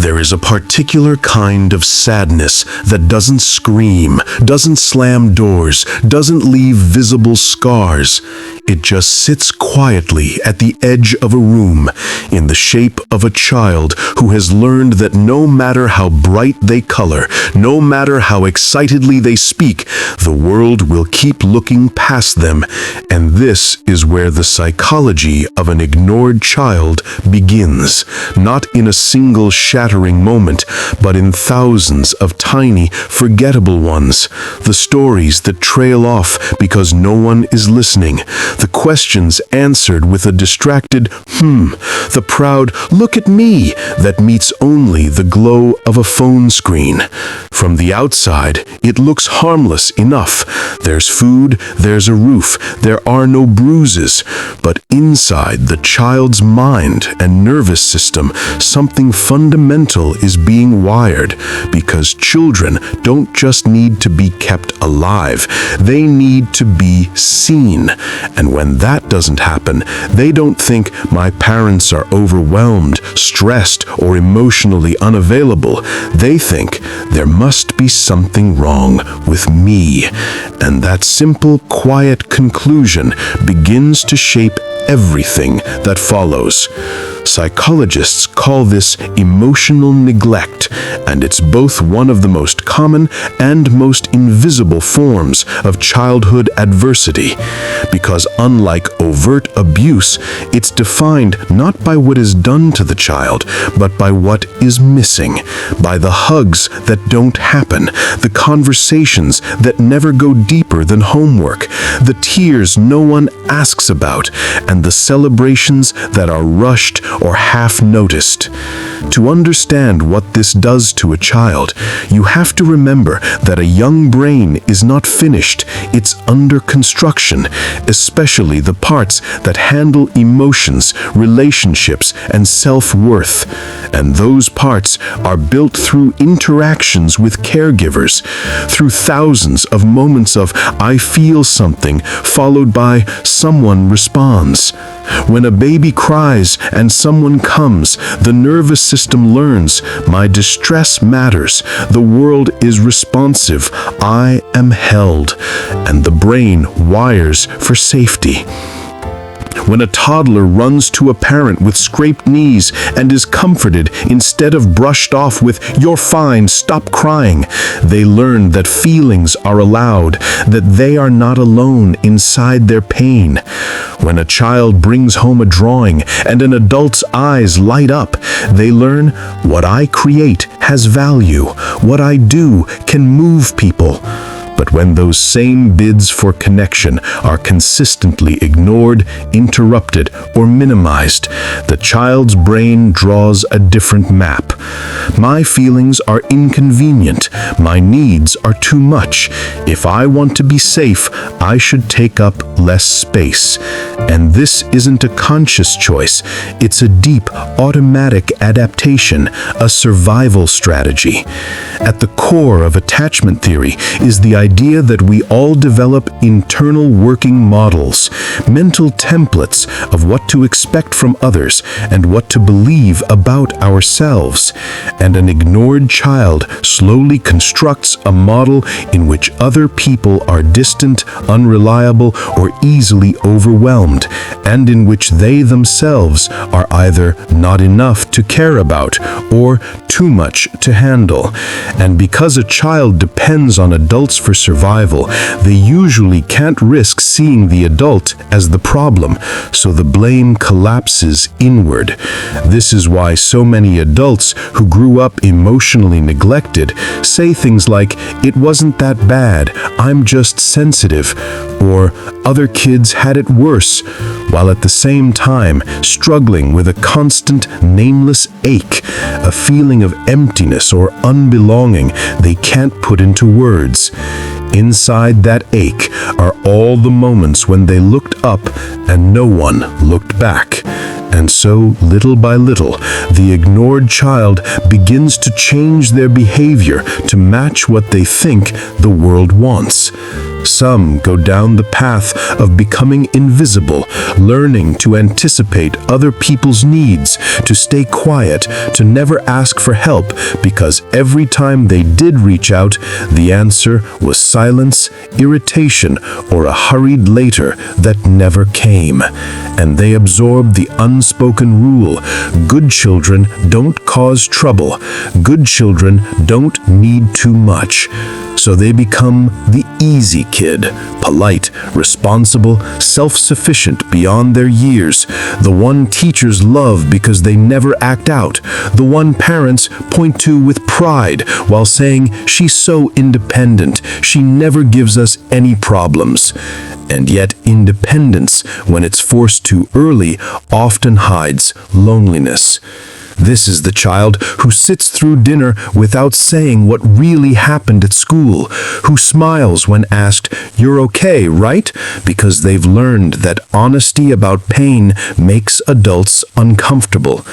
There is a particular kind of sadness that doesn't scream, doesn't slam doors, doesn't leave visible scars. It just sits quietly at the edge of a room, in the shape of a child who has learned that no matter how bright they color, no matter how excitedly they speak, the world will keep looking past them. And this is where the psychology of an ignored child begins, not in a single shattering moment, but in thousands of tiny, forgettable ones. The stories that trail off because no one is listening. The questions answered with a distracted, the proud, look at me, that meets only the glow of a phone screen. From the outside, it looks harmless enough. There's food, there's a roof, there are no bruises. But inside the child's mind and nervous system, something fundamental is being wired, because children don't just need to be kept alive, they need to be seen. And when that doesn't happen, they don't think my parents are overwhelmed, stressed, or emotionally unavailable. They think there must be something wrong with me. And that simple, quiet conclusion begins to shape everything that follows. Psychologists call this emotional neglect, and it's both one of the most common and most invisible forms of childhood adversity, because unlike overt abuse, it's defined not by what is done to the child, but by what is missing, by the hugs that don't happen, the conversations that never go deeper than homework, the tears no one asks about, and the celebrations that are rushed or half noticed. To understand what this does to a child, you have to remember that a young brain is not finished, it's under construction, especially the parts that handle emotions, relationships, and self-worth. And those parts are built through interactions with caregivers, through thousands of moments of "I feel something" followed by "someone responds." When a baby cries and someone comes, the nervous system learns, my distress matters, the world is responsive, I am held, and the brain wires for safety. When a toddler runs to a parent with scraped knees and is comforted instead of brushed off with, "You're fine, stop crying," they learn that feelings are allowed, that they are not alone inside their pain. When a child brings home a drawing and an adult's eyes light up, they learn, what I create has value, what I do can move people. But when those same bids for connection are consistently ignored, interrupted, or minimized, the child's brain draws a different map. My feelings are inconvenient. My needs are too much. If I want to be safe, I should take up less space. And this isn't a conscious choice. It's a deep, automatic adaptation, a survival strategy. At the core of attachment theory is the idea that we all develop internal working models, mental templates of what to expect from others and what to believe about ourselves. And an ignored child slowly constructs a model in which other people are distant, unreliable, or easily overwhelmed, and in which they themselves are either not enough to care about or too much to handle. And because a child depends on adults for survival, they usually can't risk seeing the adult as the problem, so the blame collapses inward. This is why so many adults who grew up emotionally neglected say things like, "It wasn't that bad, I'm just sensitive," or "Other kids had it worse," while at the same time struggling with a constant nameless ache, a feeling of emptiness or unbelonging they can't put into words. Inside that ache are all the moments when they looked up and no one looked back. And so, little by little, the ignored child begins to change their behavior to match what they think the world wants. Some go down the path of becoming invisible, learning to anticipate other people's needs, to stay quiet, to never ask for help, because every time they did reach out, the answer was silence, irritation, or a hurried later that never came. And they absorbed the unspoken rule: good children don't cause trouble, good children don't need too much. So they become the easy kid, polite, responsible, self-sufficient beyond their years, the one teachers love because they never act out, the one parents point to with pride while saying, "She's so independent, she never gives us any problems." And yet independence, when it's forced too early, often hides loneliness. This is the child who sits through dinner without saying what really happened at school, who smiles when asked, "You're okay, right?" Because they've learned that honesty about pain makes adults uncomfortable.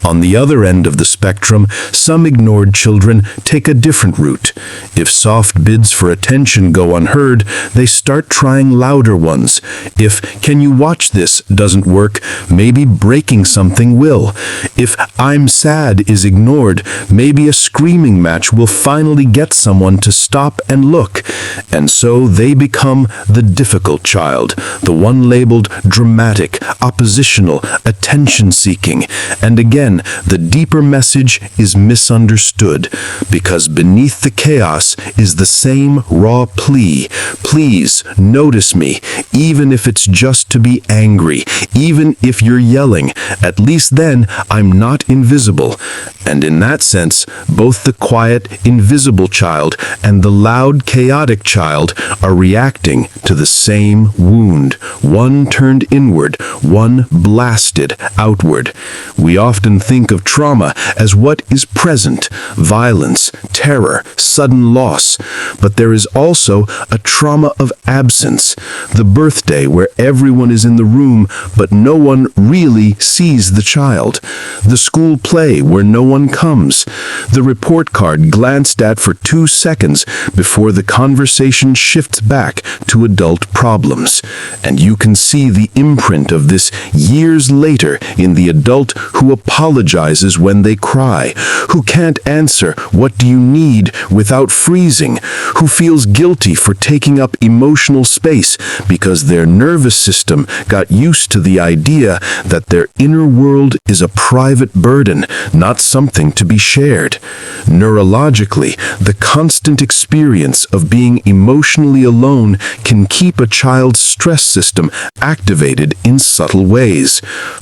On the other end of the spectrum, some ignored children take a different route. If soft bids for attention go unheard, they start trying louder ones. If "can you watch this" doesn't work, maybe breaking something will. If "I'm sad" is ignored, maybe a screaming match will finally get someone to stop and look. And so they become the difficult child, the one labeled dramatic, oppositional, attention-seeking. And again, the deeper message is misunderstood, because beneath the chaos is the same raw plea: "Please notice me, even if it's just to be angry, even if you're yelling. At least then I'm not invisible." And in that sense, both the quiet, invisible child and the loud, chaotic child are reacting to the same wound, one turned inward, one blasted outward. We often think of trauma as what is present: violence, terror, sudden loss. But there is also a trauma of absence, the birthday where everyone is in the room but no one really sees the child, the school play where no one comes, the report card glanced at for 2 seconds before the conversation shifts back to adult problems. And you can see the imprint of this years later in the adult who apologizes when they cry, who can't answer "what do you need" without freezing, who feels guilty for taking up emotional space because their nervous system got used to the idea that their inner world is a private burden, not something to be shared. Neurologically, the constant experience of being emotionally alone can keep a child's stress system activated in subtle ways.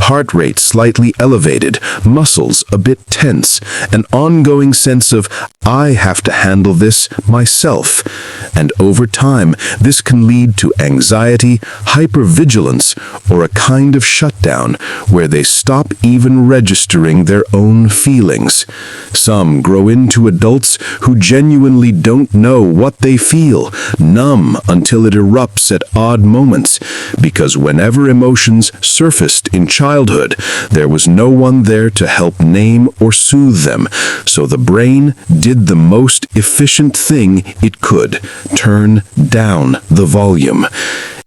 Heart rate slightly elevated, muscles a bit tense, an ongoing sense of "I have to handle this myself." And over time, this can lead to anxiety, hypervigilance, or a kind of shutdown where they stop even registering their own feelings. Some grow into adults who genuinely don't know what they feel, numb until it erupts at odd moments, because whenever emotions surfaced in childhood, there was no one there to help name or soothe them, so the brain did the most efficient thing it could: turn down the volume.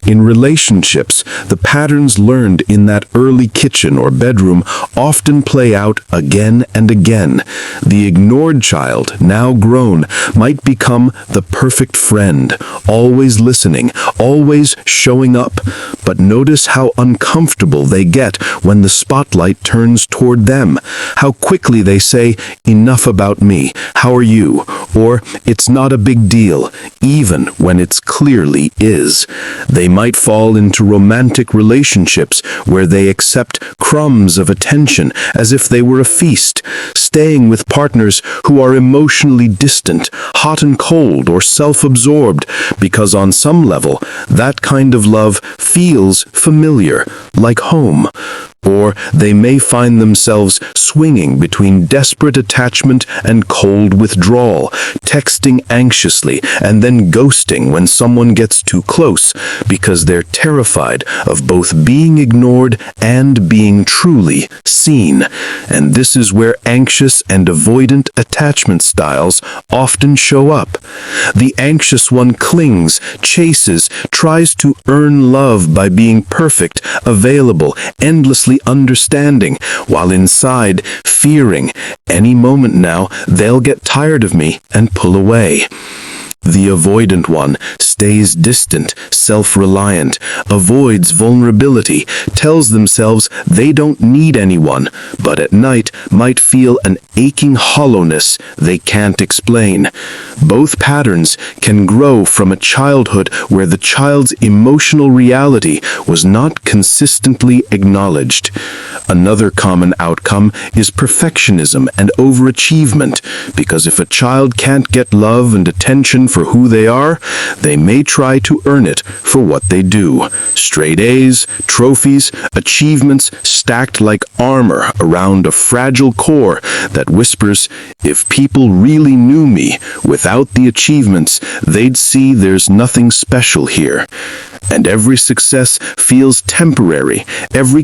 In relationships, the patterns learned in that early kitchen or bedroom often play out again and again. The ignored child, now grown, might become the perfect friend, always listening, always showing up. But notice how uncomfortable they get when the spotlight turns toward them, how quickly they say, "Enough about me, how are you?" or "It's not a big deal," even when it's clearly is. They might fall into romantic relationships where they accept crumbs of attention as if they were a feast, staying with partners who are emotionally distant, hot and cold, or self-absorbed, because on some level, that kind of love feels familiar, like home. Or they may find themselves swinging between desperate attachment and cold withdrawal, texting anxiously and then ghosting when someone gets too close because they're terrified of both being ignored and being truly seen. And this is where anxious and avoidant attachment styles often show up. The anxious one clings, chases, tries to earn love by being perfect, available, endlessly understanding, while inside, fearing, any moment now, they'll get tired of me and pull away. The avoidant one stays distant, self-reliant, avoids vulnerability, tells themselves they don't need anyone, but at night might feel an aching hollowness they can't explain. Both patterns can grow from a childhood where the child's emotional reality was not consistently acknowledged. Another common outcome is perfectionism and overachievement, because if a child can't get love and attention for who they are, they may try to earn it for what they do. Straight A's, trophies, achievements stacked like armor around a fragile core that whispers, if people really knew me without the achievements, they'd see there's nothing special here. And every success feels temporary, every